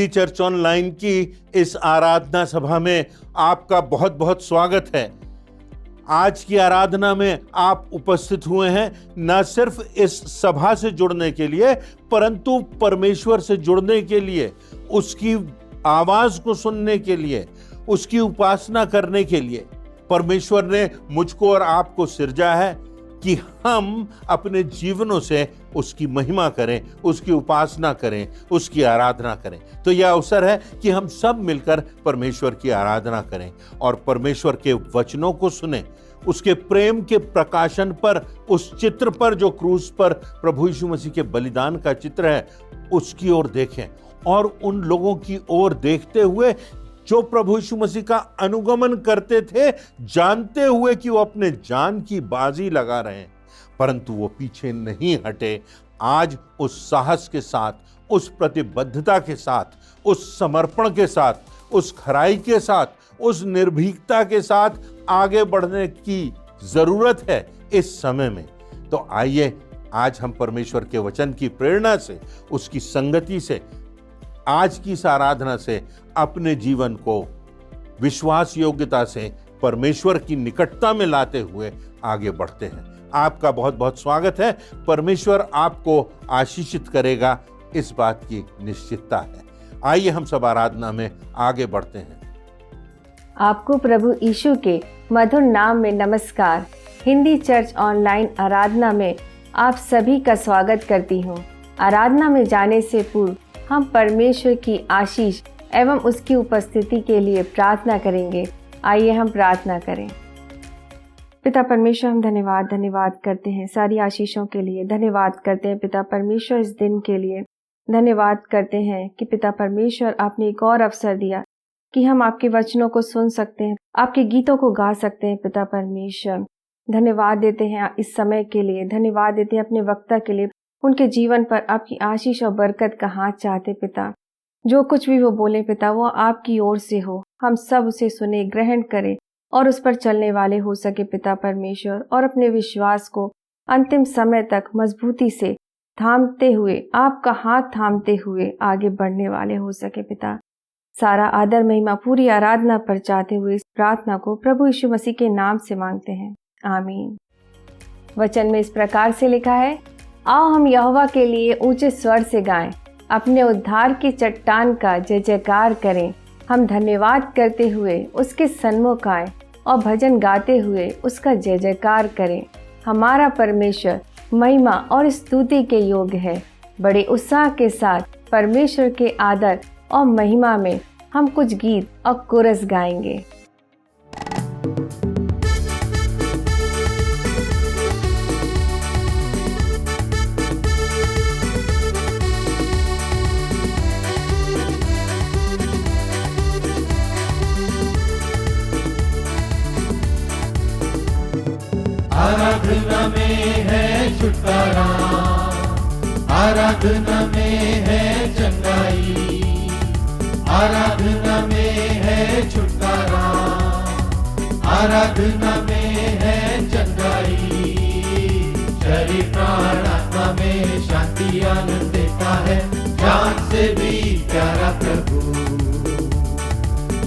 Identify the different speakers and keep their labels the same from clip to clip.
Speaker 1: Hindi church online की इस आराधना सभा में आपका बहुत बहुत स्वागत है। आज की आराधना में आप उपस्थित हुए हैं न सिर्फ इस सभा से जुड़ने के लिए, परंतु परमेश्वर से जुड़ने के लिए, उसकी आवाज को सुनने के लिए, उसकी उपासना करने के लिए। परमेश्वर ने मुझको और आपको सृजा है कि हम अपने जीवनों से उसकी महिमा करें, उसकी उपासना करें, उसकी आराधना करें। तो यह अवसर है कि हम सब मिलकर परमेश्वर की आराधना करें और परमेश्वर के वचनों को सुनें, उसके प्रेम के प्रकाशन पर, उस चित्र पर जो क्रूस पर प्रभु यीशु मसीह के बलिदान का चित्र है, उसकी ओर देखें और उन लोगों की ओर देखते हुए जो प्रभु यीशु मसीह का अनुगमन करते थे, जानते हुए कि वो अपने जान की बाजी लगा रहे हैं, परंतु वो पीछे नहीं हटे। आज उस साहस के साथ, उस प्रतिबद्धता के साथ, उस समर्पण के साथ, उस खराई के साथ, उस निर्भीकता के साथ आगे बढ़ने की जरूरत है इस समय में। तो आइए आज हम परमेश्वर के वचन की प्रेरणा से, उसकी संगति से, आज की इस आराधना से अपने जीवन को विश्वास योग्यता से परमेश्वर की निकटता में लाते हुए आगे बढ़ते हैं। आपका बहुत बहुत स्वागत है। परमेश्वर आपको आशीषित करेगा, इस बात की निश्चितता है। आइए हम सब आराधना में आगे बढ़ते हैं।
Speaker 2: आपको प्रभु यीशु के मधुर नाम में नमस्कार। हिंदी चर्च ऑनलाइन आराधना में आप सभी का स्वागत करती हूँ। आराधना में जाने से पूर्व हम परमेश्वर की आशीष एवं उसकी उपस्थिति के लिए प्रार्थना करेंगे। आइए हम प्रार्थना करें। पिता परमेश्वर, हम धन्यवाद करते हैं सारी आशीषों के लिए। धन्यवाद करते हैं पिता परमेश्वर इस दिन के लिए। धन्यवाद करते हैं कि पिता परमेश्वर आपने एक और अवसर दिया कि हम आपके वचनों को सुन सकते हैं, आपके गीतों को गा सकते हैं। पिता परमेश्वर, धन्यवाद देते हैं इस समय के लिए। धन्यवाद देते हैं अपने वक्ता के लिए। उनके जीवन पर आपकी आशीष और बरकत का हाथ चाहते पिता। जो कुछ भी वो बोले पिता, वो आपकी ओर से हो। हम सब उसे सुने, ग्रहण करें और उस पर चलने वाले हो सके पिता परमेश्वर, और अपने विश्वास को अंतिम समय तक मजबूती से थामते हुए, आपका हाथ थामते हुए आगे बढ़ने वाले हो सके पिता। सारा आदर महिमा पूरी आराधना पर चाहते हुए इस प्रार्थना को प्रभु यीशु मसीह के नाम से मांगते हैं, आमीन। वचन में इस प्रकार से लिखा है, आओ हम यहोवा के लिए ऊंचे स्वर से गाएं, अपने उद्धार की चट्टान का जय जयकार करें। हम धन्यवाद करते हुए उसके सन्मुख आएं और भजन गाते हुए उसका जय जयकार करें। हमारा परमेश्वर महिमा और स्तुति के योग्य है। बड़े उत्साह के साथ परमेश्वर के आदर और महिमा में हम कुछ गीत और कोरस गाएंगे।
Speaker 3: आराधना में है छुटकारा, आराधना में है चंगाई, आराधना में है छुटकारा, आराधना में है चंगाई। शरीर प्राण आत्मा में शांति आनंद देता है, जान से भी प्यारा प्रभु।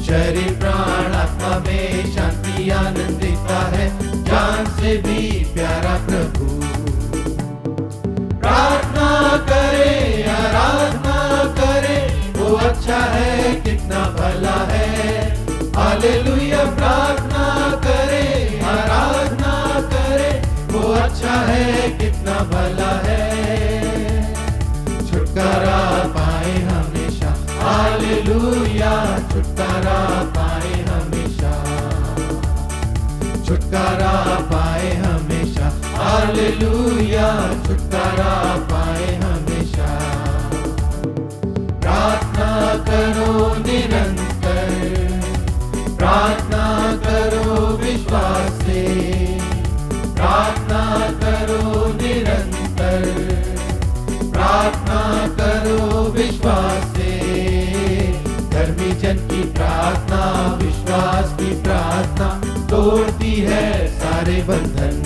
Speaker 3: शरीर प्राण आत्मा में शांति आनंद देता है, जान से भी प्यारा प्रभु। प्रार्थना करे, आराधना करे, वो अच्छा है, कितना भला है। हालेलुया। प्रार्थना करे, आराधना करे, वो अच्छा है, कितना भला है। छुटकारा पाए हमेशा, हालेलुया। छुटकारा पाए हमेशा, छुटकारा पाए हमेशा, हालेलुया। छुटकारा पाए हमेशा। प्रार्थना करो निरंतर, प्रार्थना करो विश्वास से, प्रार्थना करो निरंतर, प्रार्थना करो विश्वास से। धर्मी जन की प्रार्थना, विश्वास की प्रार्थना तोड़ती है सारे बंधन।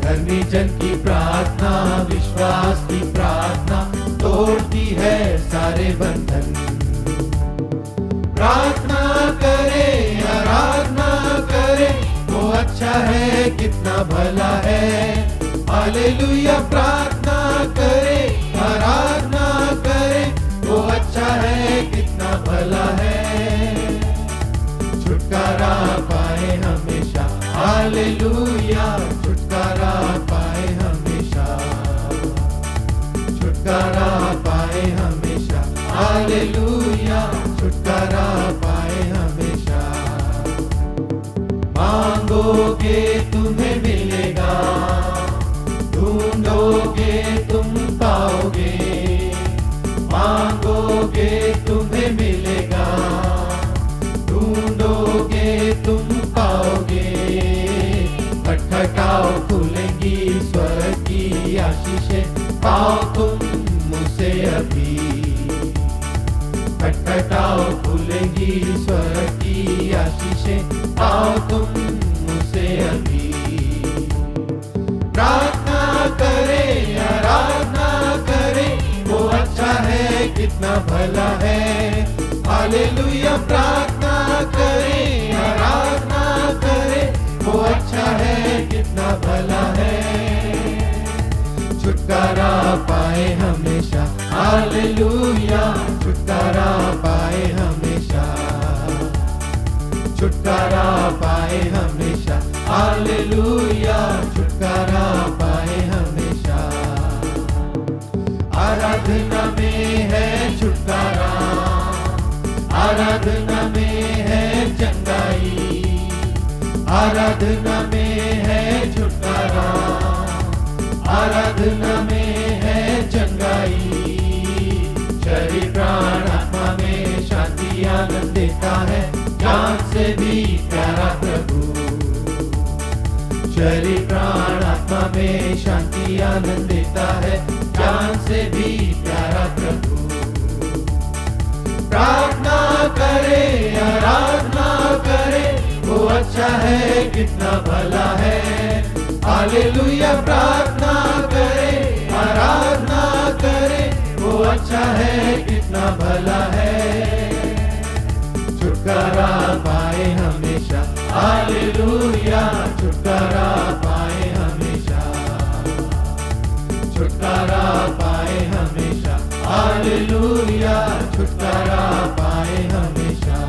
Speaker 3: धर्मी जन की प्रार्थना, विश्वास की प्रार्थना तोड़ती है सारे बंधन। प्रार्थना करे, आराधना करे, वो अच्छा है, कितना भला है। हालेलुया। प्रार्थना करे, आराधना करे, वो अच्छा है, कितना भला है। छुटकारा पाए हमेशा, हालेलुया। छुटकारा पाए हमेशा, छुटकारा पाए हमेशा, हालेलुया। छुटकारा पाए हमेशा। मांगोगे तुम्हें मिलेगा, ढूंढोगे तुम पाओगे। मांगोगे तुम्हें मिलेगा, ढूंढोगे तुम पाओगे। खटखटाओ खुलेंगी स्वर्ग की आशीषें, पाओ तुम मुझसे अभी। खटखटाओ खुलेंगी स्वर्ग की आशीषें, पाओ तुम मुझसे अभी। प्रार्थना करे, आराधना करे, वो अच्छा है, कितना भला है। हालेलुया। प्रार्थना करे, आराधना करे, वो अच्छा है, कितना भला है। छुटकारा पाए हमेशा, हालेलुया। छुटकारा पाए हमेशा, छुटकारा पाए हमेशा, हालेलुया। छुटकारा पाए हमेशा। आराधना में है छुटकारा, आराधना में है चंगाई। आराधना में है छुटकारा, आराधना में है चंगाई। शरीर प्राण आत्मा में शांति आनंद देता है, जान से भी प्यारा प्रभु। शरीर प्राण आत्मा में शांति आनंद देता है, जान से भी प्यारा प्रभु। प्रार्थना करे, आराधना करे, वो अच्छा है, कितना भला है। हालेलुया। प्रार्थना करे, आराधना करे, वो अच्छा है, कितना भला है। छुटकारा पाए हमेशा, हालेलुया। छुटकारा पाए हमेशा, छुटकारा पाए हमेशा, हालेलुया। छुटकारा पाए हमेशा।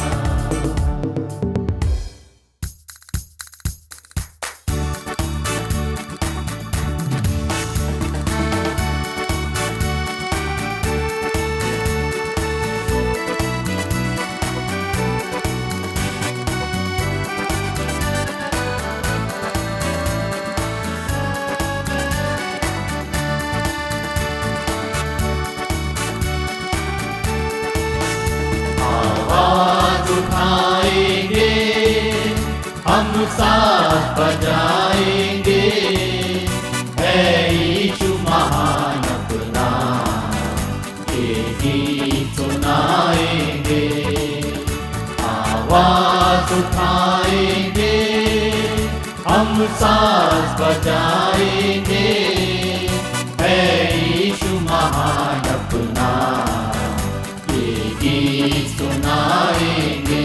Speaker 3: हम साथ बजाएंगे, है यीशु महान अपना, ये गीत सुनाएंगे। आवाज उठाएंगे, हम साथ बजाएंगे, है यीशु महान अपना, ये गीत सुनाएंगे।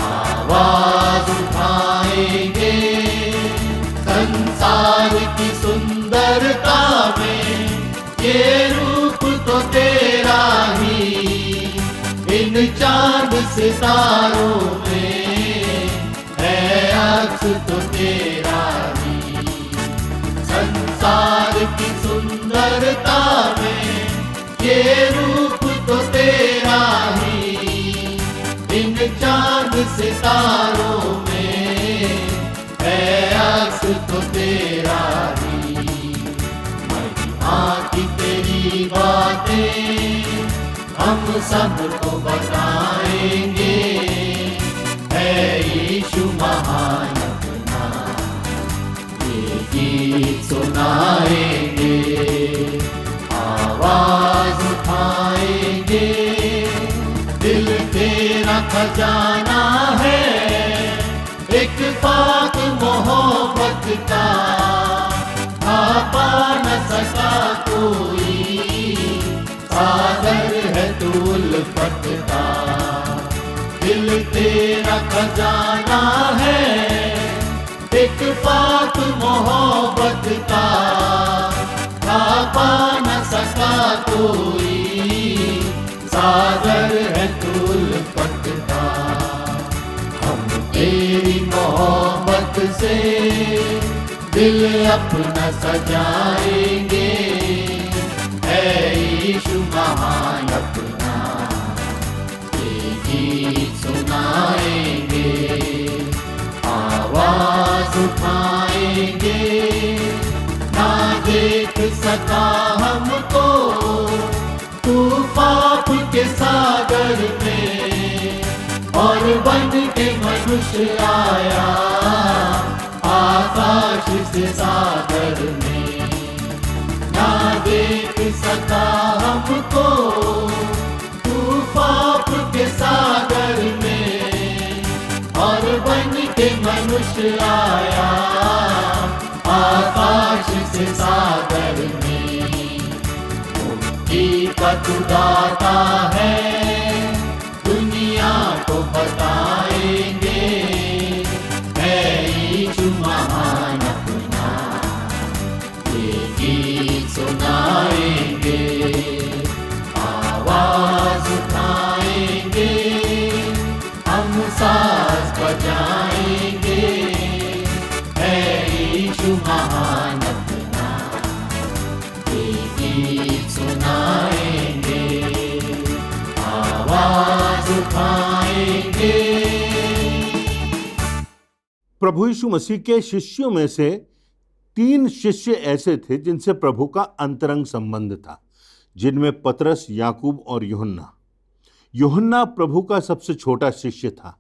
Speaker 3: आवाज उठाएंगे, संसार की सुंदरता में ये रूप तो तेरा ही। इन चांद सितारों में है अक्स तो तेरा ही। संसार की सुंदरता में ये रूप तो तेरा ही। इन चांद सितारों में है अक्स तो तेरा ही। महिमा की तेरी बातें हम सबको बताएंगे, है यीशु महान अपना, ये गीत सुनाएंगे। आवाज उठाएंगे, दिल तेरा खजाना है, एक पाक मोहब्बत का, पा न सका कोई। उल्फत का। दिल तेरा खजाना है एक पाक मोहब्बत का, पा न सका कोई सागर है तू उल्फत का। हम तेरी मोहब्बत से दिल अपना सजाएंगे, है यीशु महान अपना ये गीत सुनाएंगे। आवाज उठाएंगे, ना देख सका हमको तू पाप के सागर में, और बन के मनुष्य आया आकाश से सागर में। ना देख सका हमको तू पाप के सागर में, और बन के मनुष्य आया आकाश से सागर में। मुक्ति का तू दाता है, दुनिया को बताएंगे, है यीशु महान अपना ये गीत सुनाएंगे। आवाज उठाएंगे, हम साज बजाएंगे, है यीशु महान अपना ये गीत सुनाएंगे। आवाज उठाएंगे।
Speaker 1: प्रभु यीशु मसीह के शिष्यों में से 3 शिष्य ऐसे थे जिनसे प्रभु का अंतरंग संबंध था, जिनमें पतरस, याकूब और यूहन्ना। यूहन्ना प्रभु का सबसे छोटा शिष्य था।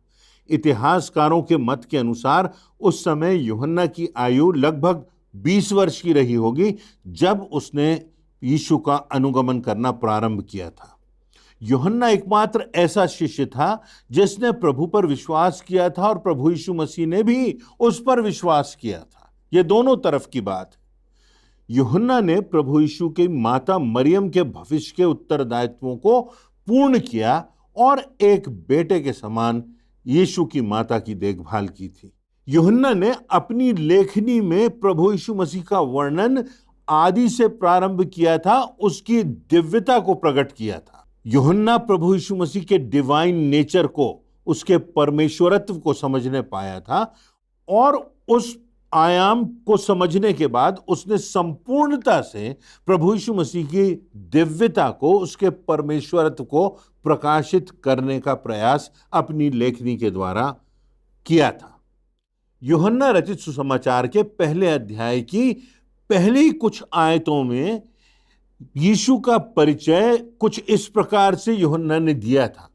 Speaker 1: इतिहासकारों के मत के अनुसार उस समय यूहन्ना की आयु लगभग 20 वर्ष की रही होगी जब उसने यीशु का अनुगमन करना प्रारंभ किया था। यूहन्ना एकमात्र ऐसा शिष्य था जिसने प्रभु पर विश्वास किया था और प्रभु यीशु मसीह ने भी उस पर विश्वास किया था। ये दोनों तरफ की बात है। यूहन्ना ने प्रभु यीशु की माता मरियम के भविष्य के उत्तरदायित्वों को पूर्ण किया और एक बेटे के समान यीशु की माता की देखभाल की थी। यूहन्ना ने अपनी लेखनी में प्रभु यीशु मसीह का वर्णन आदि से प्रारंभ किया था, उसकी दिव्यता को प्रकट किया था। यूहन्ना प्रभु यीशु मसीह के डिवाइन नेचर को, उसके परमेश्वरत्व को समझने पाया था, और उस आयाम को समझने के बाद उसने संपूर्णता से प्रभु यीशु मसीह की दिव्यता को, उसके परमेश्वरत्व को प्रकाशित करने का प्रयास अपनी लेखनी के द्वारा किया था। यूहन्ना रचित सुसमाचार के पहले अध्याय की पहली कुछ आयतों में यीशु का परिचय कुछ इस प्रकार से यूहन्ना ने दिया था।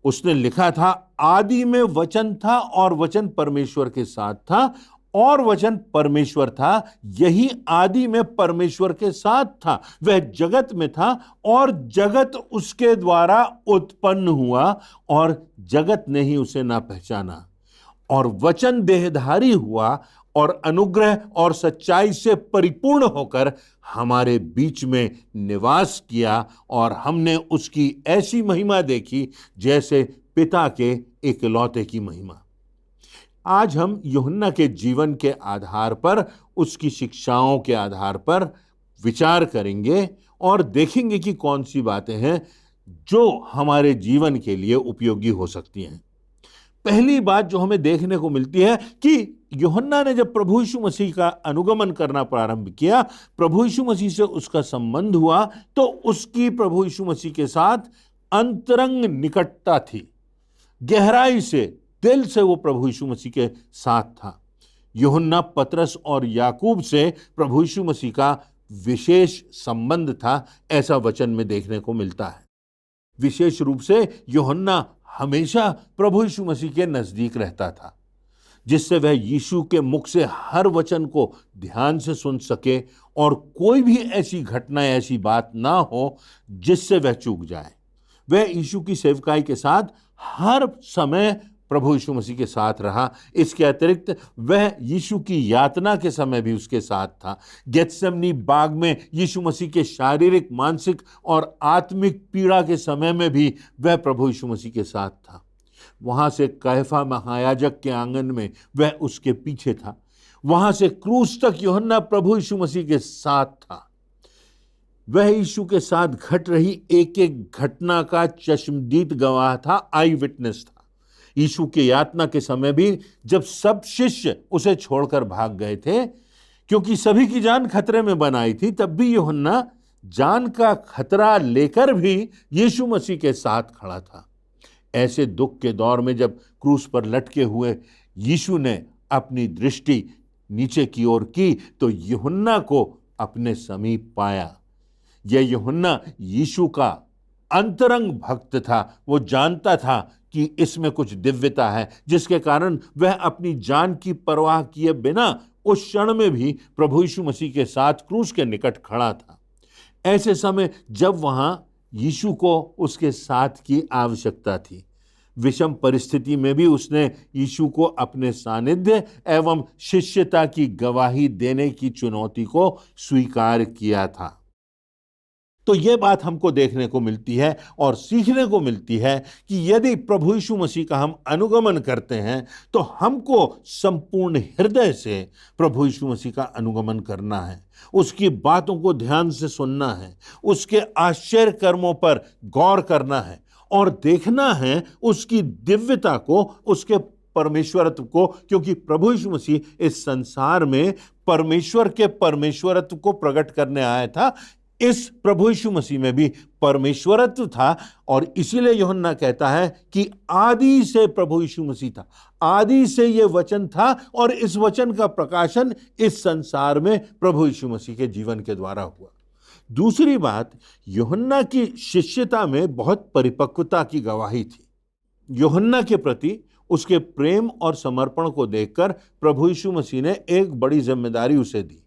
Speaker 1: उसने लिखा था, आदि में वचन था और वचन परमेश्वर के साथ था और वचन परमेश्वर था। यही आदि में परमेश्वर के साथ था। वह जगत में था और जगत उसके द्वारा उत्पन्न हुआ और जगत ने ही उसे ना पहचाना। और वचन देहधारी हुआ और अनुग्रह और सच्चाई से परिपूर्ण होकर हमारे बीच में निवास किया, और हमने उसकी ऐसी महिमा देखी जैसे पिता के इकलौते की महिमा। आज हम यूहन्ना के जीवन के आधार पर, उसकी शिक्षाओं के आधार पर विचार करेंगे और देखेंगे कि कौन सी बातें हैं जो हमारे जीवन के लिए उपयोगी हो सकती हैं। पहली बात जो हमें देखने को मिलती है कि यूहन्ना ने जब प्रभु यीशु मसीह का अनुगमन करना प्रारंभ किया, प्रभु यीशु मसीह से उसका संबंध हुआ, तो उसकी प्रभु यीशु मसीह के साथ अंतरंग निकटता थी। गहराई से, दिल से वो प्रभु यीशु मसीह के साथ था। यूहन्ना पतरस और याकूब से प्रभु यीशु मसीह का विशेष संबंध था, ऐसा वचन में देखने को मिलता है। विशेष रूप से यूहन्ना हमेशा प्रभु यीशु मसीह के नजदीक रहता था, जिससे वह यीशु के मुख से हर वचन को ध्यान से सुन सके और कोई भी ऐसी घटना, ऐसी बात ना हो जिससे वह चूक जाए। वह यीशु की सेवकाई के साथ हर समय प्रभु यीशु मसीह के साथ रहा। इसके अतिरिक्त वह यीशु की यातना के समय भी उसके साथ था। गेत्सेमनी बाग में यीशु मसीह के शारीरिक, मानसिक और आत्मिक पीड़ा के समय में भी वह प्रभु यीशु मसीह के साथ था। वहां से कैफा महायाजक के आंगन में वह उसके पीछे था। वहां से क्रूस तक यूहन्ना प्रभु यीशु मसीह के साथ था। वह यीशु के साथ घट रही एक एक घटना का चश्मदीद गवाह था, आई विटनेस था। यीशु के यातना के समय भी जब सब शिष्य उसे छोड़कर भाग गए थे क्योंकि सभी की जान खतरे में बनाई थी, तब भी यूहन्ना जान का खतरा लेकर भी यीशु मसीह के साथ खड़ा था। ऐसे दुख के दौर में जब क्रूस पर लटके हुए यीशु ने अपनी दृष्टि नीचे की ओर की तो यूहन्ना को अपने समीप पाया। यह यूहन्ना यीशु का अंतरंग भक्त था। वो जानता था कि इसमें कुछ दिव्यता है, जिसके कारण वह अपनी जान की परवाह किए बिना उस क्षण में भी प्रभु यीशु मसीह के साथ क्रूस के निकट खड़ा था। ऐसे समय जब वहां यीशु को उसके साथ की आवश्यकता थी, विषम परिस्थिति में भी उसने यीशु को अपने सानिध्य एवं शिष्यता की गवाही देने की चुनौती को स्वीकार किया था। तो यह बात हमको देखने को मिलती है और सीखने को मिलती है कि यदि प्रभु यीशु मसीह का हम अनुगमन करते हैं तो हमको संपूर्ण हृदय से प्रभु यीशु मसीह का अनुगमन करना है, उसकी बातों को ध्यान से सुनना है, उसके आश्चर्य कर्मों पर गौर करना है और देखना है उसकी दिव्यता को, उसके परमेश्वरत्व को, क्योंकि प्रभु यीशु मसीह इस संसार में परमेश्वर के परमेश्वरत्व को प्रकट करने आया था। इस प्रभु यीशु मसीह में भी परमेश्वरत्व था और इसीलिए यूहन्ना कहता है कि आदि से प्रभु यीशु मसीह था, आदि से यह वचन था और इस वचन का प्रकाशन इस संसार में प्रभु यीशु मसीह के जीवन के द्वारा हुआ। दूसरी बात, यूहन्ना की शिष्यता में बहुत परिपक्वता की गवाही थी। यूहन्ना के प्रति उसके प्रेम और समर्पण को देखकर प्रभु यीशु मसीह ने एक बड़ी जिम्मेदारी उसे दी।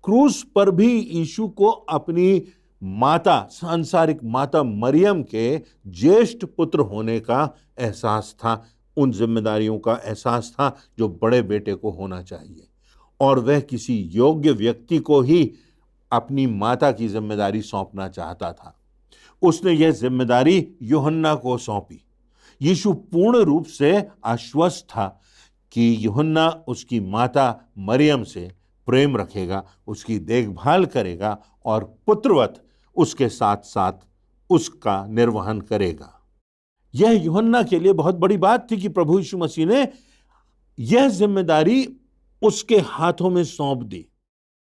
Speaker 1: क्रूस पर भी यीशु को अपनी माता, सांसारिक माता मरियम के ज्येष्ठ पुत्र होने का एहसास था, उन जिम्मेदारियों का एहसास था जो बड़े बेटे को होना चाहिए, और वह किसी योग्य व्यक्ति को ही अपनी माता की जिम्मेदारी सौंपना चाहता था। उसने यह जिम्मेदारी यूहन्ना को सौंपी। यीशु पूर्ण रूप से आश्वस्त था कि यूहन्ना उसकी माता मरियम से प्रेम रखेगा, उसकी देखभाल करेगा और पुत्रवत उसके साथ साथ उसका निर्वहन करेगा। यह यूहन्ना के लिए बहुत बड़ी बात थी कि प्रभु यीशु मसीह ने यह जिम्मेदारी उसके हाथों में सौंप दी।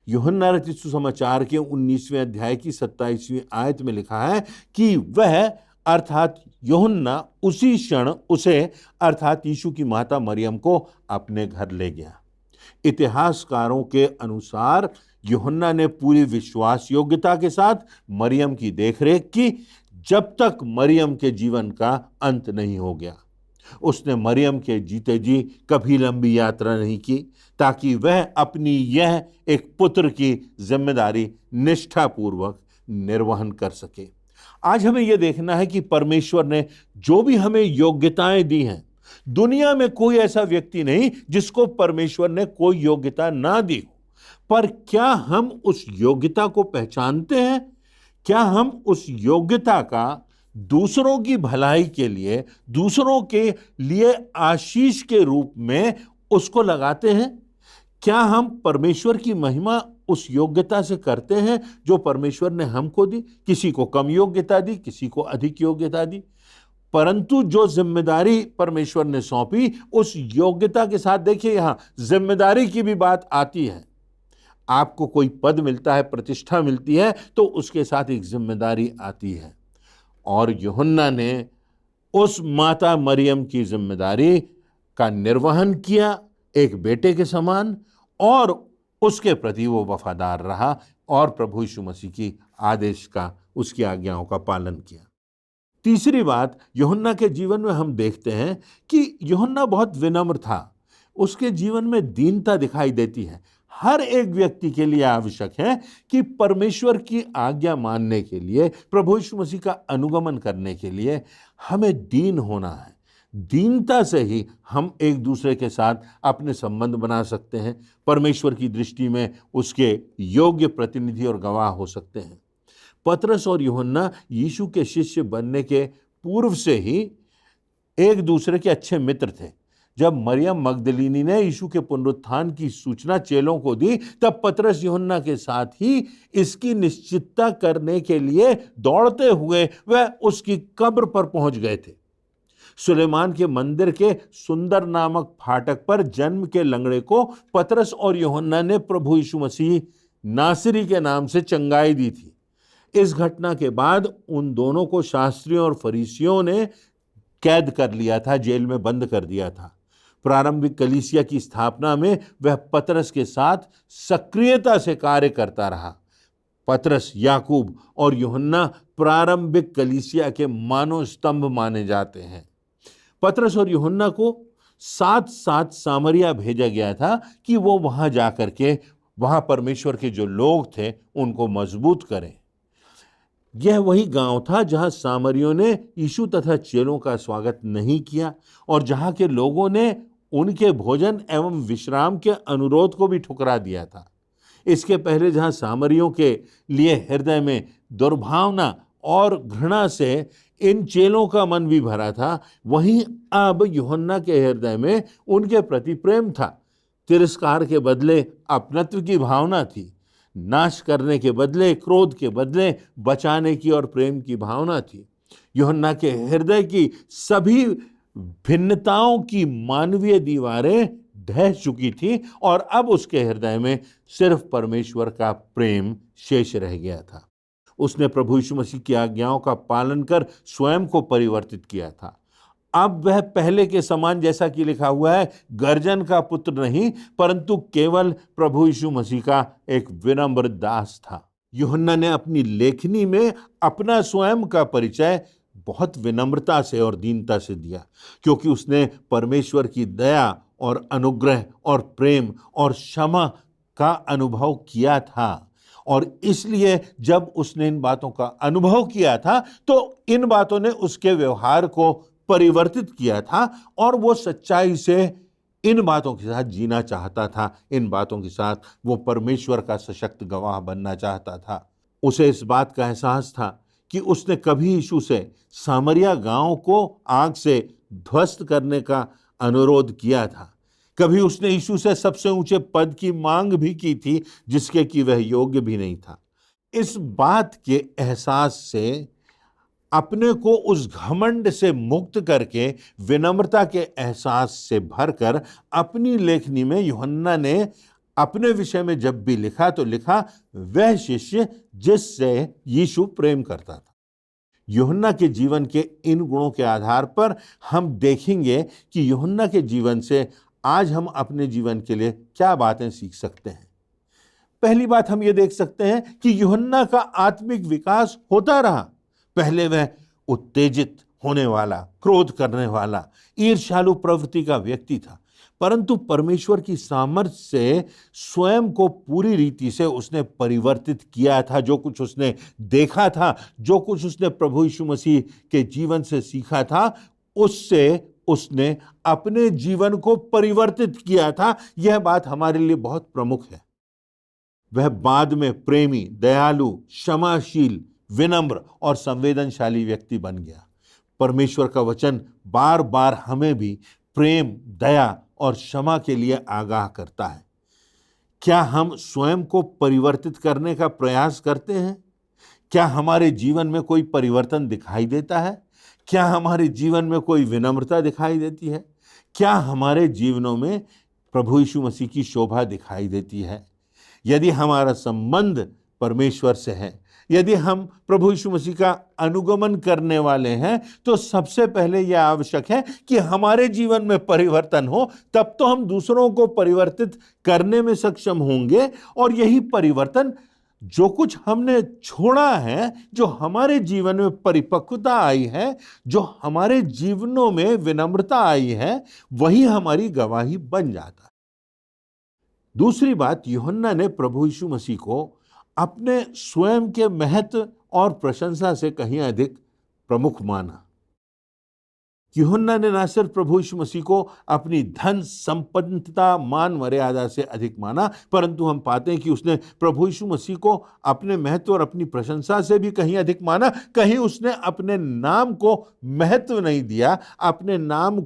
Speaker 1: यूहन्ना रचित सुसमाचार के 19वें अध्याय की 27वीं आयत में लिखा है कि वह अर्थात यूहन्ना उसी क्षण उसे अर्थात यीशु की माता मरियम को अपने घर ले गया। इतिहासकारों के अनुसार यूहन्ना ने पूरी विश्वास योग्यता के साथ मरियम की देखरेख की जब तक मरियम के जीवन का अंत नहीं हो गया। उसने मरियम के जीते जी कभी लंबी यात्रा नहीं की ताकि वह अपनी यह एक पुत्र की जिम्मेदारी निष्ठापूर्वक निर्वहन कर सके। आज हमें यह देखना है कि परमेश्वर ने जो भी हमें योग्यताएं दी हैं, दुनिया में कोई ऐसा व्यक्ति नहीं जिसको परमेश्वर ने कोई योग्यता ना दी हो, पर क्या हम उस योग्यता को पहचानते हैं? क्या हम उस योग्यता का दूसरों की भलाई के लिए, दूसरों के लिए आशीष के रूप में उसको लगाते हैं? क्या हम परमेश्वर की महिमा उस योग्यता से करते हैं जो परमेश्वर ने हमको दी? किसी को कम योग्यता दी, किसी को अधिक योग्यता दी, परंतु जो जिम्मेदारी परमेश्वर ने सौंपी उस योग्यता के साथ, देखिए यहां जिम्मेदारी की भी बात आती है। आपको कोई पद मिलता है, प्रतिष्ठा मिलती है, तो उसके साथ एक जिम्मेदारी आती है। और यूहन्ना ने उस माता मरियम की जिम्मेदारी का निर्वहन किया एक बेटे के समान, और उसके प्रति वो वफादार रहा और प्रभु यीशु मसीह की आदेश का, उसकी आज्ञाओं का पालन किया। तीसरी बात, यूहन्ना के जीवन में हम देखते हैं कि यूहन्ना बहुत विनम्र था। उसके जीवन में दीनता दिखाई देती है। हर एक व्यक्ति के लिए आवश्यक है कि परमेश्वर की आज्ञा मानने के लिए, प्रभु यीशु मसीह का अनुगमन करने के लिए हमें दीन होना है, दीनता से ही हम एक दूसरे के साथ अपने संबंध बना सकते हैं, परमेश्वर की दृष्टि में उसके योग्य प्रतिनिधि और गवाह हो सकते हैं। पतरस और यूहन्ना यीशु के शिष्य बनने के पूर्व से ही एक दूसरे के अच्छे मित्र थे। जब मरियम मगदलीनी ने यीशु के पुनरुत्थान की सूचना चेलों को दी, तब पतरस यूहन्ना के साथ ही इसकी निश्चितता करने के लिए दौड़ते हुए वह उसकी कब्र पर पहुंच गए थे। सुलेमान के मंदिर के सुंदर नामक फाटक पर जन्म के लंगड़े को पतरस और यूहन्ना ने प्रभु यीशु मसीह नासरी के नाम से चंगाई दी थी। इस घटना के बाद उन दोनों को शास्त्रियों और फरीसियों ने कैद कर लिया था, जेल में बंद कर दिया था। प्रारंभिक कलीसिया की स्थापना में वह पतरस के साथ सक्रियता से कार्य करता रहा। पतरस, याकूब और यूहन्ना प्रारंभिक कलीसिया के मानव स्तंभ माने जाते हैं। पतरस और यूहन्ना को साथ साथ सामरिया भेजा गया था कि वो वहां जाकर के वहां परमेश्वर के जो लोग थे उनको मजबूत करें। यह वही गांव था जहां सामरियों ने यीशु तथा चेलों का स्वागत नहीं किया और जहां के लोगों ने उनके भोजन एवं विश्राम के अनुरोध को भी ठुकरा दिया था। इसके पहले जहां सामरियों के लिए हृदय में दुर्भावना और घृणा से इन चेलों का मन भी भरा था, वहीं अब यूहन्ना के हृदय में उनके प्रति प्रेम था। तिरस्कार के बदले अपनत्व की भावना थी, नाश करने के बदले, क्रोध के बदले बचाने की और प्रेम की भावना थी। यूहन्ना के हृदय की सभी भिन्नताओं की मानवीय दीवारें ढह चुकी थी और अब उसके हृदय में सिर्फ परमेश्वर का प्रेम शेष रह गया था। उसने प्रभु यीशु मसीह की आज्ञाओं का पालन कर स्वयं को परिवर्तित किया था। अब वह पहले के समान, जैसा कि लिखा हुआ है, गर्जन का पुत्र नहीं, परंतु केवल प्रभु यीशु मसीह का एक विनम्र दास था। यूहन्ना ने अपनी लेखनी में अपना स्वयं का परिचय बहुत विनम्रता से और दीनता से दिया, क्योंकि उसने परमेश्वर की दया और अनुग्रह और प्रेम और क्षमा का अनुभव किया था। और इसलिए जब उसने इन बातों का अनुभव किया था तो इन बातों ने उसके व्यवहार को परिवर्तित किया था और वो सच्चाई से इन बातों के साथ जीना चाहता था। इन बातों के साथ वो परमेश्वर का सशक्त गवाह बनना चाहता था। उसे इस बात का एहसास था कि उसने कभी यीशु से सामरिया गांव को आग से ध्वस्त करने का अनुरोध किया था। कभी उसने यीशु से सबसे ऊंचे पद की मांग भी की थी, जिसके कि वह योग्य भी नहीं था। इस बात के एहसास से अपने को उस घमंड से मुक्त करके विनम्रता के एहसास से भरकर अपनी लेखनी में यूहन्ना ने अपने विषय में जब भी लिखा तो लिखा वह शिष्य जिससे यीशु प्रेम करता था। यूहन्ना के जीवन के इन गुणों के आधार पर हम देखेंगे कि यूहन्ना के जीवन से आज हम अपने जीवन के लिए क्या बातें सीख सकते हैं। पहली बात हम ये देख सकते हैं कि यूहन्ना का आत्मिक विकास होता रहा। पहले वह उत्तेजित होने वाला, क्रोध करने वाला, ईर्ष्यालु प्रवृत्ति का व्यक्ति था, परंतु परमेश्वर की सामर्थ्य से स्वयं को पूरी रीति से उसने परिवर्तित किया था। जो कुछ उसने देखा था, जो कुछ उसने प्रभु यीशु मसीह के जीवन से सीखा था, उससे उसने अपने जीवन को परिवर्तित किया था। यह बात हमारे लिए बहुत प्रमुख है। वह बाद में प्रेमी, दयालु, क्षमाशील, विनम्र और संवेदनशाली व्यक्ति बन गया। परमेश्वर का वचन बार बार हमें भी प्रेम, दया और क्षमा के लिए आगाह करता है। क्या हम स्वयं को परिवर्तित करने का प्रयास करते हैं? क्या हमारे जीवन में कोई परिवर्तन दिखाई देता है? क्या हमारे जीवन में कोई विनम्रता दिखाई देती है? क्या हमारे जीवनों में प्रभु यीशु मसीह की शोभा दिखाई देती है? यदि हमारा संबंध परमेश्वर से है, यदि हम प्रभु यीशु मसीह का अनुगमन करने वाले हैं, तो सबसे पहले यह आवश्यक है कि हमारे जीवन में परिवर्तन हो। तब तो हम दूसरों को परिवर्तित करने में सक्षम होंगे। और यही परिवर्तन, जो कुछ हमने छोड़ा है, जो हमारे जीवन में परिपक्वता आई है, जो हमारे जीवनों में विनम्रता आई है, वही हमारी गवाही बन जाता है। दूसरी बात, यूहन्ना ने प्रभु यीशु मसीह को अपने स्वयं के महत्व और प्रशंसा से कहीं अधिक प्रमुख माना। यूहन्ना ने न सिर्फ प्रभु यीशु मसीह को अपनी धन संपन्नता मान मर्यादा से अधिक माना, परंतु हम पाते हैं कि उसने प्रभु यीशु मसीह को अपने महत्व और अपनी प्रशंसा से भी कहीं अधिक माना। कहीं उसने अपने नाम को महत्व नहीं दिया, अपने नाम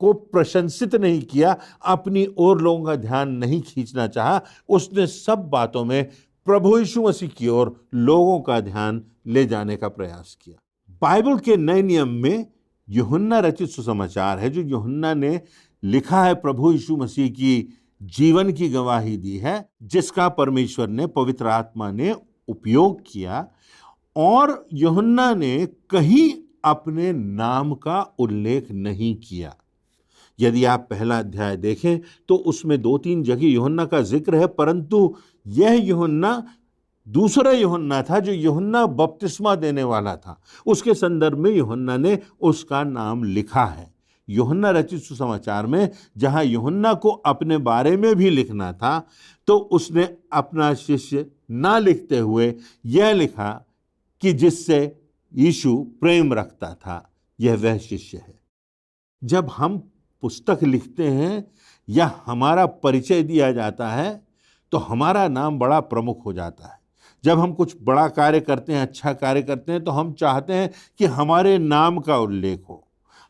Speaker 1: को प्रशंसित नहीं किया, अपनी ओर लोगों का ध्यान नहीं खींचना चाहा। उसने सब बातों में प्रभु यीशु मसीह की ओर लोगों का ध्यान ले जाने का प्रयास किया। बाइबल के नए नियम में यूहन्ना रचित सुसमाचार है, जो यूहन्ना ने लिखा है, प्रभु यीशु मसीह की जीवन की गवाही दी है, जिसका परमेश्वर ने, पवित्र आत्मा ने उपयोग किया। और यूहन्ना ने कहीं अपने नाम का उल्लेख नहीं किया। यदि आप पहला अध्याय देखें तो उसमें 2-3 जगह यूहन्ना का जिक्र है, परंतु यह यूहन्ना दूसरा यूहन्ना था जो यूहन्ना बपतिस्मा देने वाला था। उसके संदर्भ में यूहन्ना ने उसका नाम लिखा है। यूहन्ना रचित सुसमाचार में जहां यूहन्ना को अपने बारे में भी लिखना था, तो उसने अपना शिष्य ना लिखते हुए यह लिखा कि जिससे यीशु प्रेम रखता था, यह वह शिष्य है। जब हम पुस्तक लिखते हैं या हमारा परिचय दिया जाता है तो हमारा नाम बड़ा प्रमुख हो जाता है। जब हम कुछ बड़ा कार्य करते हैं, अच्छा कार्य करते हैं, तो हम चाहते हैं कि हमारे नाम का उल्लेख हो।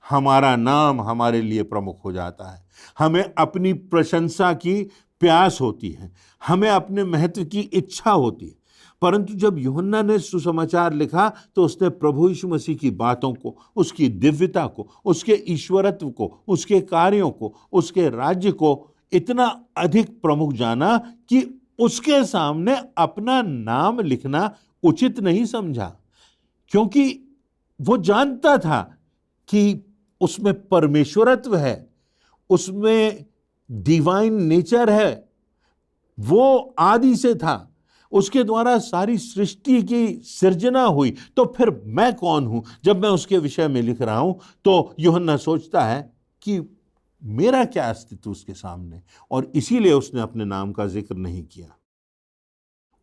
Speaker 1: हमारा नाम हमारे लिए प्रमुख हो जाता है। हमें अपनी प्रशंसा की प्यास होती है, हमें अपने महत्व की इच्छा होती है। परंतु जब यूहन्ना ने सुसमाचार लिखा तो उसने प्रभु यीशु मसीह की बातों को, उसकी दिव्यता को, उसके ईश्वरत्व को, उसके कार्यों को, उसके राज्य को इतना अधिक प्रमुख जाना कि उसके सामने अपना नाम लिखना उचित नहीं समझा, क्योंकि वो जानता था कि उसमें परमेश्वरत्व है, उसमें डिवाइन नेचर है, वो आदि से था, उसके द्वारा सारी सृष्टि की सृजना हुई। तो फिर मैं कौन हूं जब मैं उसके विषय में लिख रहा हूं? तो यूहन्ना सोचता है कि मेरा क्या अस्तित्व उसके सामने, और इसीलिए उसने अपने नाम का जिक्र नहीं किया।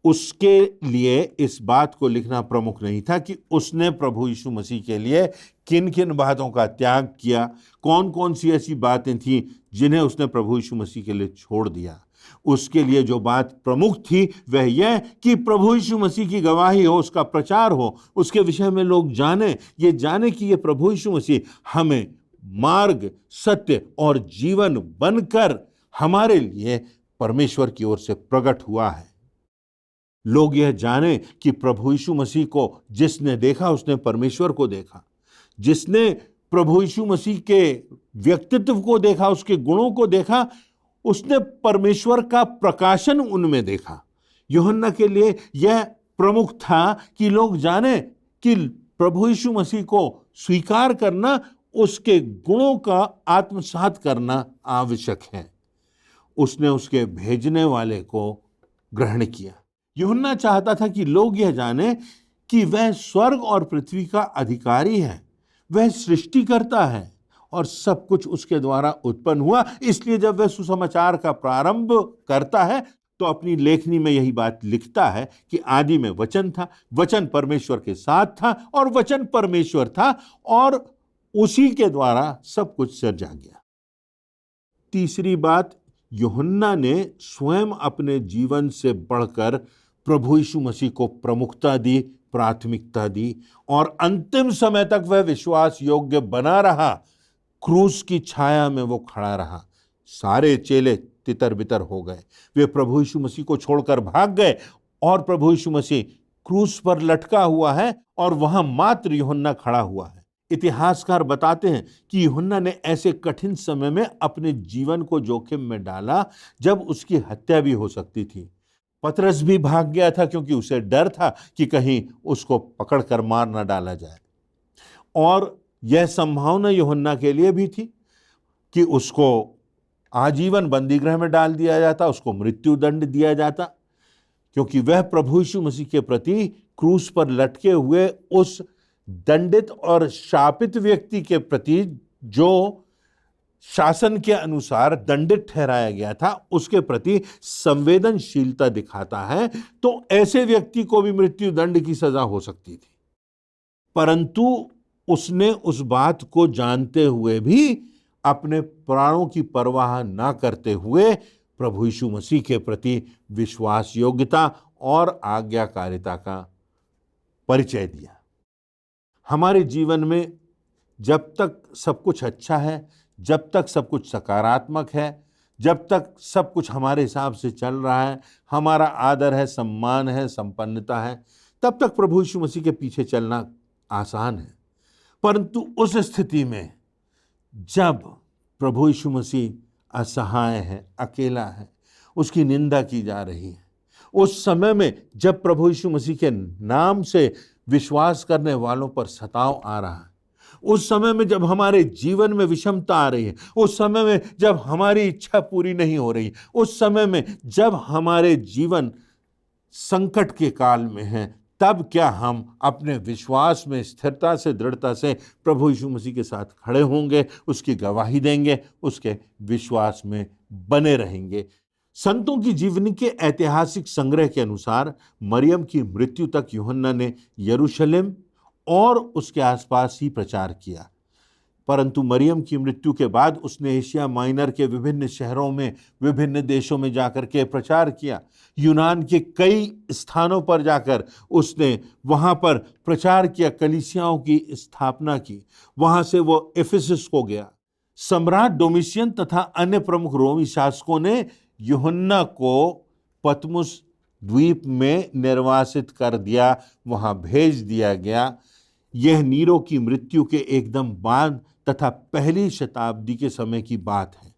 Speaker 1: उसके लिए इस बात को लिखना प्रमुख नहीं था कि उसने प्रभु यीशु मसीह के लिए किन किन बातों का त्याग किया, कौन कौन सी ऐसी बातें थीं जिन्हें उसने प्रभु यीशु मसीह के लिए छोड़ दिया। उसके लिए जो बात प्रमुख थी वह यह कि प्रभु यीशु मसीह की गवाही हो, उसका प्रचार हो, उसके विषय में लोग ये जाने कि ये प्रभु यीशु मसीह हमें मार्ग, सत्य और जीवन बनकर हमारे लिए परमेश्वर की ओर से प्रकट हुआ है। लोग यह जाने कि प्रभु यीशु मसीह को जिसने देखा उसने परमेश्वर को देखा। जिसने प्रभु यीशु मसीह के व्यक्तित्व को देखा, उसके गुणों को देखा, उसने परमेश्वर का प्रकाशन उनमें देखा। यूहन्ना के लिए यह प्रमुख था कि लोग जाने कि प्रभु यीशु मसीह को स्वीकार करना, उसके गुणों का आत्मसात करना आवश्यक है। उसने उसके भेजने वाले को ग्रहण किया। यूहन्ना चाहता था कि लोग यह जाने कि वह स्वर्ग और पृथ्वी का अधिकारी है, वह सृष्टिकर्ता है और सब कुछ उसके द्वारा उत्पन्न हुआ। इसलिए जब वह सुसमाचार का प्रारंभ करता है तो अपनी लेखनी में यही बात लिखता है कि आदि में वचन था, वचन परमेश्वर के साथ था और वचन परमेश्वर था और उसी के द्वारा सब कुछ सृजा गया। तीसरी बात, यूहन्ना ने स्वयं अपने जीवन से बढ़कर प्रभु यीशु मसीह को प्रमुखता दी, प्राथमिकता दी और अंतिम समय तक वह विश्वास योग्य बना रहा। क्रूस की छाया में वो खड़ा रहा। सारे चेले तितर बितर हो गए, वे प्रभु यीशु मसीह को छोड़कर भाग गए और प्रभु यीशु मसीह क्रूस पर लटका हुआ है और वहां मात्र यूहन्ना खड़ा हुआ है। इतिहासकार बताते हैं कि यूहन्ना ने ऐसे कठिन समय में अपने जीवन को जोखिम में डाला जब उसकी हत्या भी हो सकती थी। पतरस भी भाग गया था क्योंकि उसे डर था कि कहीं उसको पकड़कर मार न डाला जाए, और यह संभावना यूहन्ना के लिए भी थी कि उसको आजीवन बंदीगृह में डाल दिया जाता, उसको मृत्यु दंड दिया जाता, क्योंकि वह प्रभु यीशु मसीह के प्रति क्रूस पर लटके हुए उस दंडित और शापित व्यक्ति के प्रति जो शासन के अनुसार दंडित ठहराया गया था, उसके प्रति संवेदनशीलता दिखाता है। तो ऐसे व्यक्ति को भी मृत्यु दंड की सजा हो सकती थी, परंतु उसने उस बात को जानते हुए भी अपने प्राणों की परवाह ना करते हुए प्रभु यीशु मसीह के प्रति विश्वास योग्यता और आज्ञाकारिता का परिचय दिया। हमारे जीवन में जब तक सब कुछ अच्छा है, जब तक सब कुछ सकारात्मक है, जब तक सब कुछ हमारे हिसाब से चल रहा है, हमारा आदर है, सम्मान है, संपन्नता है, तब तक प्रभु यीशु मसीह के पीछे चलना आसान है। परंतु उस स्थिति में जब प्रभु यीशु मसीह असहाय है, अकेला है, उसकी निंदा की जा रही है, उस समय में जब प्रभु यीशु मसीह के नाम से विश्वास करने वालों पर सताव आ रहा है, उस समय में जब हमारे जीवन में विषमता आ रही है, उस समय में जब हमारी इच्छा पूरी नहीं हो रही, उस समय में जब हमारे जीवन संकट के काल में है, तब क्या हम अपने विश्वास में स्थिरता से, दृढ़ता से प्रभु यीशु मसीह के साथ खड़े होंगे, उसकी गवाही देंगे, उसके विश्वास में बने रहेंगे। संतों की जीवनी के ऐतिहासिक संग्रह के अनुसार मरियम की मृत्यु तक यूहन्ना ने यरूशलेम और उसके आसपास ही प्रचार किया। परंतु मरियम की मृत्यु के बाद उसने एशिया माइनर के विभिन्न शहरों में, विभिन्न देशों में जाकर के प्रचार किया। यूनान के कई स्थानों पर जाकर उसने वहाँ पर प्रचार किया, कलीसियाओं की स्थापना की। वहाँ से वो एफेसस को गया। सम्राट डोमिशियन तथा अन्य प्रमुख रोमी शासकों ने यूहन्ना को पतमुस द्वीप में निर्वासित कर दिया, वहाँ भेज दिया गया। यह नीरो की मृत्यु के एकदम बाद तथा पहली शताब्दी के समय की बात है।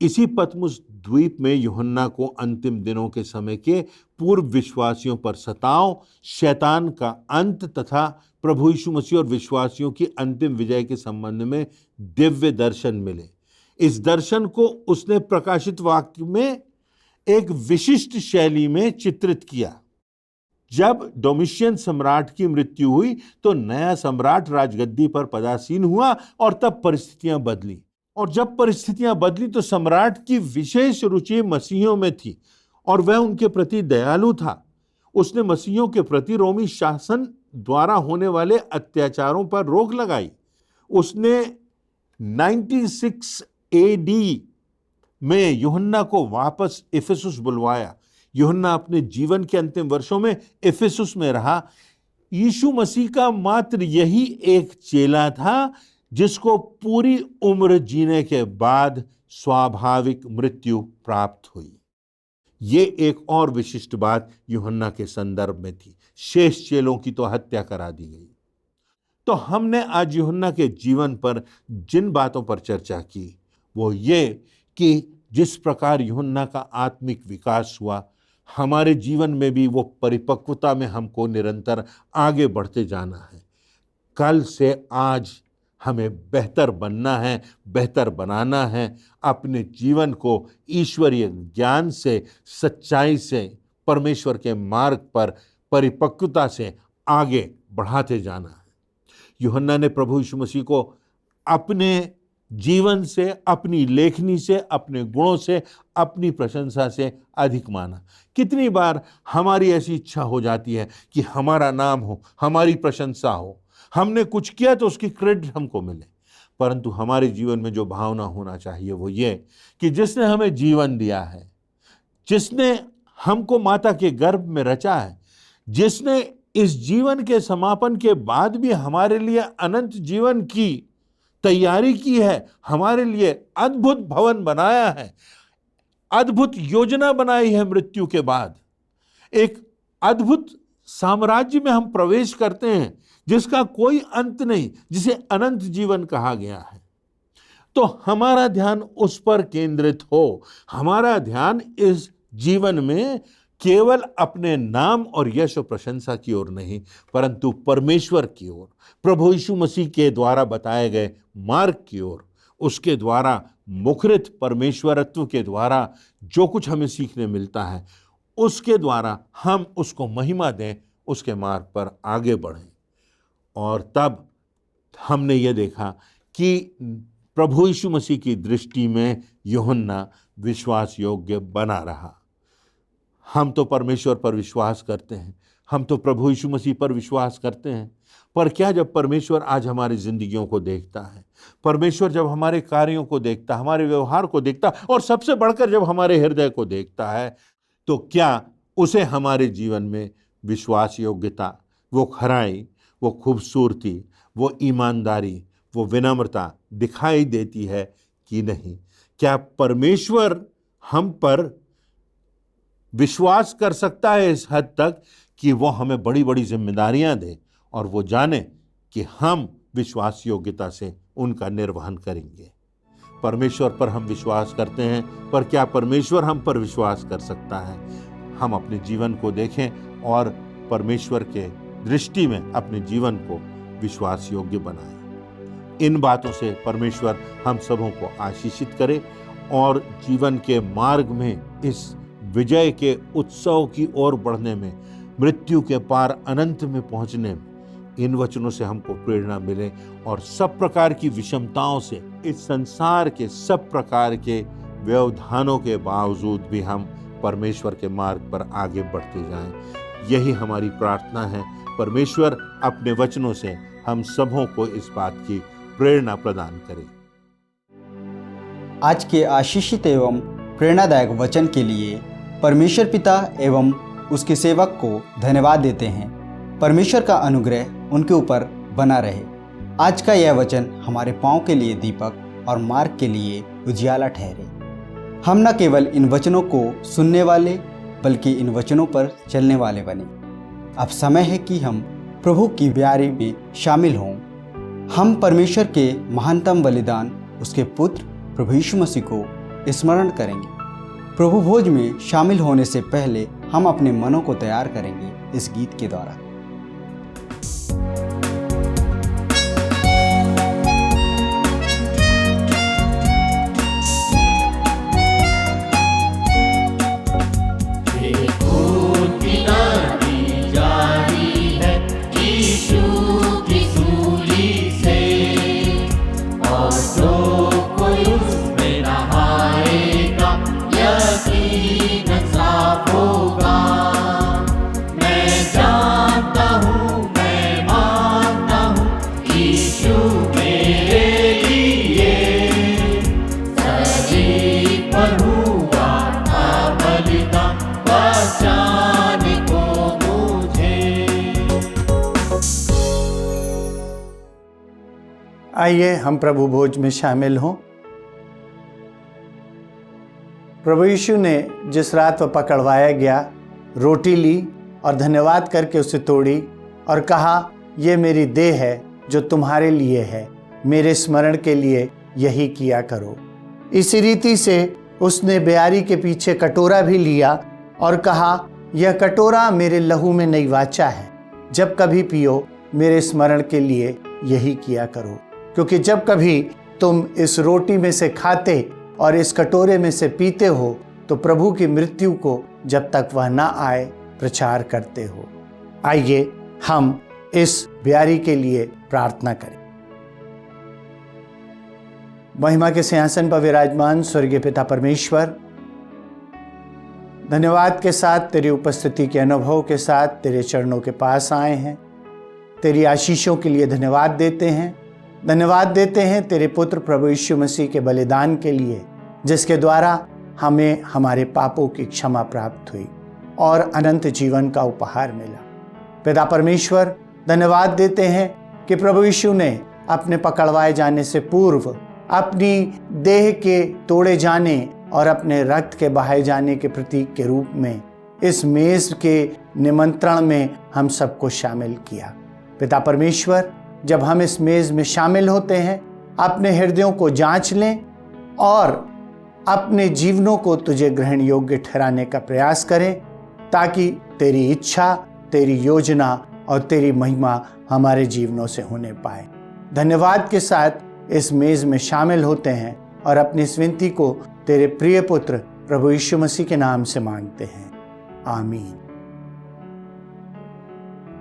Speaker 1: इसी पतमुस द्वीप में यूहन्ना को अंतिम दिनों के समय के पूर्व विश्वासियों पर सताव, शैतान का अंत तथा प्रभु यीशु मसीह और विश्वासियों की अंतिम विजय के संबंध में दिव्य दर्शन मिले। इस दर्शन को उसने प्रकाशित वाक्य में एक विशिष्ट शैली में चित्रित किया। जब डोमिशियन सम्राट की मृत्यु हुई तो नया सम्राट राजगद्दी पर पदासीन हुआ और तब परिस्थितियां बदली। और जब परिस्थितियां बदली तो सम्राट की विशेष रुचि मसीहियों में थी और वह उनके प्रति दयालु था। उसने मसीहियों के प्रति रोमी शासन द्वारा होने वाले अत्याचारों पर रोक लगाई। उसने 96 AD में यूहन्ना को वापस एफेसुस बुलवाया। यूहन्ना अपने जीवन के अंतिम वर्षों में एफेसुस में रहा। यीशु मसीह का मात्र यही एक चेला था जिसको पूरी उम्र जीने के बाद स्वाभाविक मृत्यु प्राप्त हुई। ये एक और विशिष्ट बात यूहन्ना के संदर्भ में थी। शेष चेलों की तो हत्या करा दी गई। तो हमने आज यूहन्ना के जीवन पर जिन बातों पर चर्चा की वो ये कि जिस प्रकार यूहन्ना का आत्मिक विकास हुआ, हमारे जीवन में भी वो परिपक्वता में हमको निरंतर आगे बढ़ते जाना है। कल से आज हमें बेहतर बनना है, बेहतर बनाना है। अपने जीवन को ईश्वरीय ज्ञान से, सच्चाई से, परमेश्वर के मार्ग पर परिपक्वता से आगे बढ़ाते जाना है। यूहन्ना ने प्रभु यीशु मसीह को अपने जीवन से, अपनी लेखनी से, अपने गुणों से, अपनी प्रशंसा से अधिक माना। कितनी बार हमारी ऐसी इच्छा हो जाती है कि हमारा नाम हो, हमारी प्रशंसा हो, हमने कुछ किया तो उसकी क्रेडिट हमको मिले। परंतु हमारे जीवन में जो भावना होना चाहिए वो ये कि जिसने हमें जीवन दिया है, जिसने हमको माता के गर्भ में रचा है, जिसने इस जीवन के समापन के बाद भी हमारे लिए अनंत जीवन की तैयारी की है, हमारे लिए अद्भुत भवन बनाया है, अद्भुत योजना बनाई है मृत्यु के बाद, एक अद्भुत साम्राज्य में हम प्रवेश करते हैं जिसका कोई अंत नहीं, जिसे अनंत जीवन कहा गया है। तो हमारा ध्यान उस पर केंद्रित हो। हमारा ध्यान इस जीवन में केवल अपने नाम और यश और प्रशंसा की ओर नहीं, परंतु परमेश्वर की ओर, प्रभु यीशु मसीह के द्वारा बताए गए मार्ग की ओर, उसके द्वारा मुखरित परमेश्वरत्व के द्वारा जो कुछ हमें सीखने मिलता है, उसके द्वारा हम उसको महिमा दें, उसके मार्ग पर आगे बढ़ें। और तब हमने ये देखा कि प्रभु यीशु मसीह की दृष्टि में यूहन्ना विश्वास योग्य बना रहा। हम तो परमेश्वर पर विश्वास करते हैं, हम तो प्रभु यीशु मसीह पर विश्वास करते हैं, पर क्या जब परमेश्वर आज हमारी जिंदगियों को देखता है, परमेश्वर जब हमारे कार्यों को देखता, हमारे व्यवहार को देखता, और सबसे बढ़कर जब हमारे हृदय को देखता है, तो क्या उसे हमारे जीवन में विश्वास योग्यता, वो खराई, वो खूबसूरती, वो ईमानदारी, वो विनम्रता दिखाई देती है कि नहीं? क्या परमेश्वर हम पर विश्वास कर सकता है इस हद तक कि वो हमें बड़ी बड़ी जिम्मेदारियां दे और वो जाने कि हम विश्वास योग्यता से उनका निर्वहन करेंगे? परमेश्वर पर हम विश्वास करते हैं, पर क्या परमेश्वर हम पर विश्वास कर सकता है? हम अपने जीवन को देखें और परमेश्वर के दृष्टि में अपने जीवन को विश्वास योग्य बनाएं। इन बातों से परमेश्वर हम सबों को आशीषित करे और जीवन के मार्ग में इस विजय के उत्सव की ओर बढ़ने में, मृत्यु के पार अनंत में पहुंचने में इन वचनों से हमको प्रेरणा मिले और सब प्रकार की विषमताओं से, इस संसार के सब प्रकार के व्यवधानों के बावजूद भी हम परमेश्वर के मार्ग पर आगे बढ़ते जाएं। यही हमारी प्रार्थना है। परमेश्वर अपने वचनों से हम सबों को इस बात की प्रेरणा प्रदान करे।
Speaker 4: आज के आशीषित एवं प्रेरणादायक वचन के लिए परमेश्वर पिता एवं उसके सेवक को धन्यवाद देते हैं। परमेश्वर का अनुग्रह उनके ऊपर बना रहे। आज का यह वचन हमारे पांव के लिए दीपक और मार्ग के लिए उजियाला ठहरे। हम न केवल इन वचनों को सुनने वाले बल्कि इन वचनों पर चलने वाले बने। अब समय है कि हम प्रभु की ब्यारी में शामिल हों। हम परमेश्वर के महानतम बलिदान, उसके पुत्र प्रभु यीशु मसीह को स्मरण करेंगे। प्रभु भोज में शामिल होने से पहले हम अपने मनों को तैयार करेंगे इस गीत के द्वारा।
Speaker 5: आइए हम प्रभु भोज में शामिल हों। प्रभु यीशु ने जिस रात वह पकड़वाया गया, रोटी ली और धन्यवाद करके उसे तोड़ी और कहा, ये मेरी देह है जो तुम्हारे लिए है, मेरे स्मरण के लिए यही किया करो। इसी रीति से उसने ब्यारी के पीछे कटोरा भी लिया और कहा, यह कटोरा मेरे लहू में नई वाचा है, जब कभी पियो मेरे स्मरण के लिए यही किया करो। क्योंकि जब कभी तुम इस रोटी में से खाते और इस कटोरे में से पीते हो तो प्रभु की मृत्यु को जब तक वह ना आए प्रचार करते हो। आइए हम इस ब्यारी के लिए प्रार्थना करें। महिमा के सिंहासन पर विराजमान स्वर्गीय पिता परमेश्वर, धन्यवाद के साथ तेरी उपस्थिति के अनुभव के साथ तेरे चरणों के पास आए हैं। तेरी आशीषों के लिए धन्यवाद देते हैं। धन्यवाद देते हैं तेरे पुत्र प्रभु यीशु मसीह के बलिदान के लिए, जिसके द्वारा हमें हमारे पापों की क्षमा प्राप्त हुई और अनंत जीवन का उपहार मिला। पिता परमेश्वर, धन्यवाद देते हैं कि प्रभु यीशु ने अपने पकड़वाए जाने से पूर्व अपनी देह के तोड़े जाने और अपने रक्त के बहाए जाने के प्रतीक के रूप में इस मेज के निमंत्रण में हम सबको शामिल किया। पिता परमेश्वर, जब हम इस मेज में शामिल होते हैं, अपने हृदयों को जांच लें और अपने जीवनों को तुझे ग्रहण योग्य ठहराने का प्रयास करें, ताकि तेरी इच्छा, तेरी योजना और तेरी महिमा हमारे जीवनों से होने पाए। धन्यवाद के साथ इस मेज में शामिल होते हैं और अपनी इस विनती को तेरे प्रिय पुत्र प्रभु यीशु मसीह के नाम से मांगते हैं, आमीन।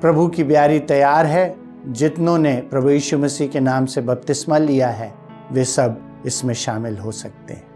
Speaker 5: प्रभु की ब्यारी तैयार है। जितनों ने प्रभु यीशु मसीह के नाम से बपतिस्मा लिया है, वे सब इसमें शामिल हो सकते हैं।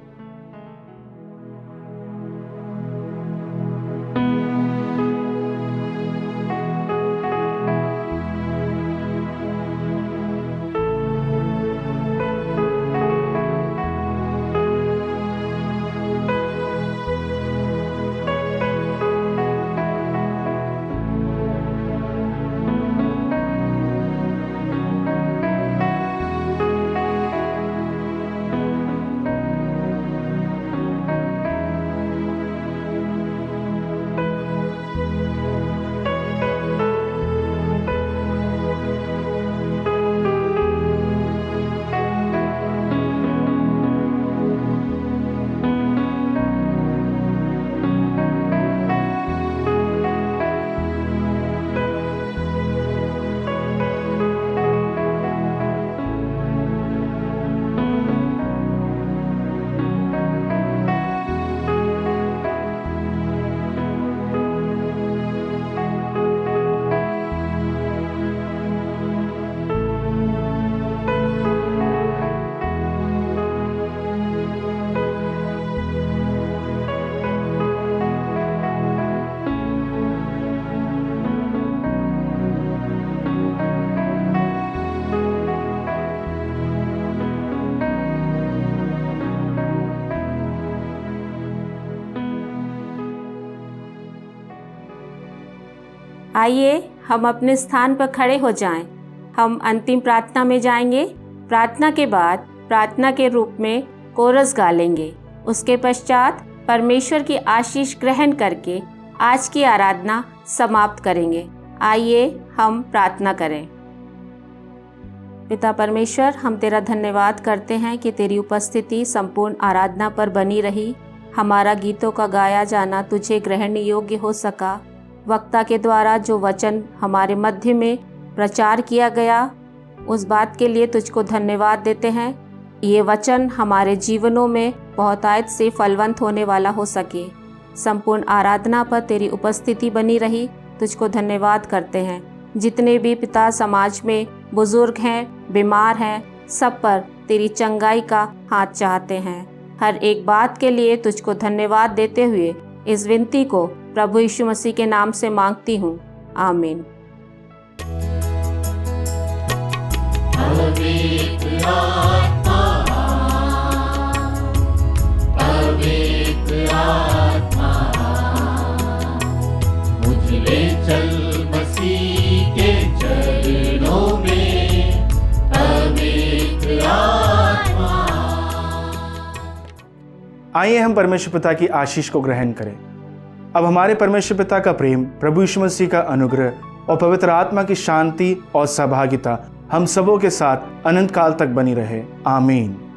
Speaker 6: आइए हम अपने स्थान पर खड़े हो जाएं। हम अंतिम प्रार्थना में जाएंगे। प्रार्थना के बाद प्रार्थना के रूप में कोरस गा लेंगे। उसके पश्चात परमेश्वर की आशीष ग्रहण करके आज की आराधना समाप्त करेंगे। आइए हम प्रार्थना करें। पिता परमेश्वर, हम तेरा धन्यवाद करते हैं कि तेरी उपस्थिति संपूर्ण आराधना पर बनी रही। हमारा गीतों का गाया जाना तुझे ग्रहण योग्य हो सका। वक्ता के द्वारा जो वचन हमारे मध्य में प्रचार किया गया, उस बात के लिए तुझको धन्यवाद देते हैं। ये वचन हमारे जीवनों में बहुतायत से फलवंत होने वाला हो सके। संपूर्ण आराधना पर तेरी उपस्थिति बनी रही, तुझको धन्यवाद करते हैं। जितने भी पिता समाज में बुजुर्ग हैं, बीमार हैं, सब पर तेरी चंगाई का हाथ चाहते हैं। हर एक बात के लिए तुझको धन्यवाद देते हुए इस विनती को प्रभु यीशु मसीह के नाम से मांगती हूँ। आमीन।
Speaker 3: पवित्र आत्मा, पवित्र आत्मा, मुझ ले चल मसीह के चरणों में। पवित्र आत्मा।
Speaker 5: आइए हम परमेश्वर पिता की आशीष को ग्रहण करें। अब हमारे परमेश्वर पिता का प्रेम, प्रभु यीशु मसीह का अनुग्रह और पवित्र आत्मा की शांति और सहभागिता हम सबों के साथ अनंत काल तक बनी रहे। आमीन।